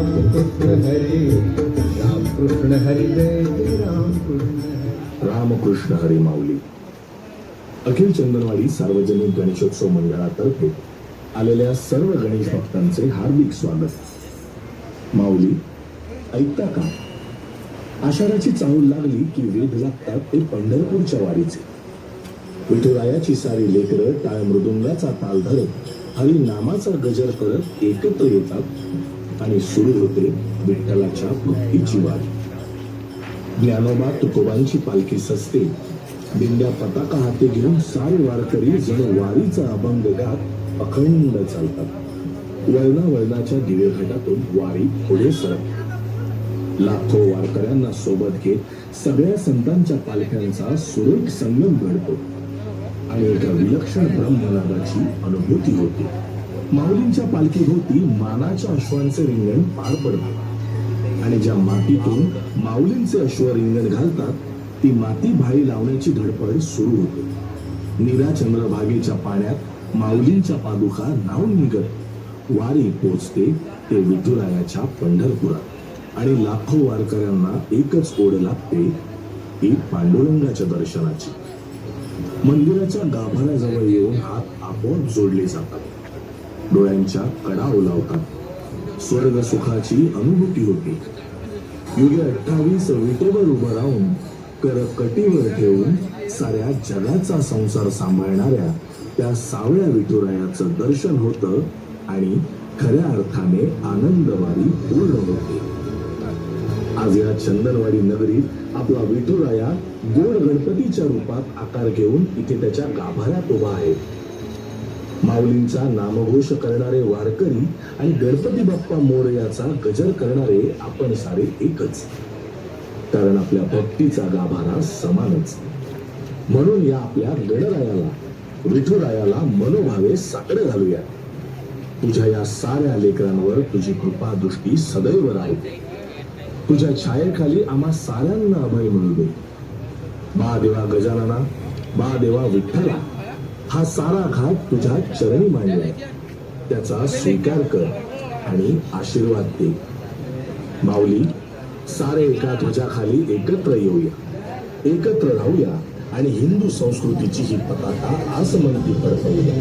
रामकृष्ण हरी रामकृष्ण हरी जय जय रामकृष्ण रामकृष्ण हरी माऊली. अखिल चंदनवाडी सार्वजनिक गणेशोत्सव मंडळातर्फे आलेल्या सर्व गणेश भक्तांचे हार्दिक स्वागत. माऊली, ऐकता का? आषाढाची चाहूल लागली की वेध लागतात ते पंढरपूरच्या वारीचे. विठुरायाची सारी लेकरं टाळ मृदुंगाचा ताल धरत हरिनामाचा गजर करत एकत्र येतात आणि सुरू होते विठ्ठलाच्या भक्तीची वारी. ज्ञानोबा तुकोबांची पालखी सजते. दिंड्या पताका हाती घेऊन सारे वारकरी जणू वारीचा अभंग गात अखंड चालतात. वळणावळणाच्या दिवेघाटातून वारी पुढे सरकते. लाखो वारकऱ्यांना सोबत घेत सगळ्या संतांच्या पालख्यांचा सुरेख संगम घडतो आणि एका विलक्षण ब्रह्मनादाची अनुभूती होते. माऊलींच्या पालखीभोवती मानाच्या अश्वांचे रिंगण पार पडते आणि ज्या मातीतून माऊलींचे अश्व रिंगण घालतात ती माती भाळी लावण्याची धडपड सुरू होते. नीरा चंद्रभागेच्या पाण्यात माऊलींच्या पादुका न्हाऊन निघत वारी पोचते ते विठुरायाच्या पंढरपुरात आणि लाखो वारकऱ्यांना एकच ओढ लागते, ती पांडुरंगाच्या दर्शनाची. मंदिराच्या गाभाऱ्याजवळ येऊन हात आपोआप जोडले जातात. डोळ्यांच्या कडा ओलावतात. स्वर्ग सुखाची अनुभूती होते. युगे 28 विटेवर उभं राहून कर कटीवर ठेवून साऱ्या जगाचा संसार सांभाळणाऱ्या त्या सावळ्या विठुरायाचं दर्शन होतं आणि खऱ्या अर्थाने आनंदवारी पूर्ण होते. आज या चंदनवाडी नगरीत आपला विठुराया गोड गणपतीच्या रूपात आकार घेऊन इथे त्याच्या गाभाऱ्यात उभा आहे. माऊलींचा नामघोष करणारे वारकरी आणि गणपती बाप्पा मोरयाचा गजर करणारे आपण सारे एकच, कारण आपल्या भक्तीचा गाभारा समानच. म्हणून या आपल्या गणरायाला विठुरायाला मनोभावे साकडं घालूया. तुझ्या या साऱ्या लेकरांवर तुझी कृपा दृष्टी सदैव राहू. तुझ्या छायेखाली आम्हा साऱ्यांना अभय मिळू दे. बा देवा गजानना, बा देवा विठ्ठला, हा सारा घाट तुझ्या चरणी मांडलाय. त्याचा स्वीकार कर आणि आशीर्वाद दे. माऊली, सारे एका ध्वजाखाली एकत्र येऊया, एकत्र राहूया आणि हिंदू संस्कृतीची ही पताका आसमंती फडकवूया.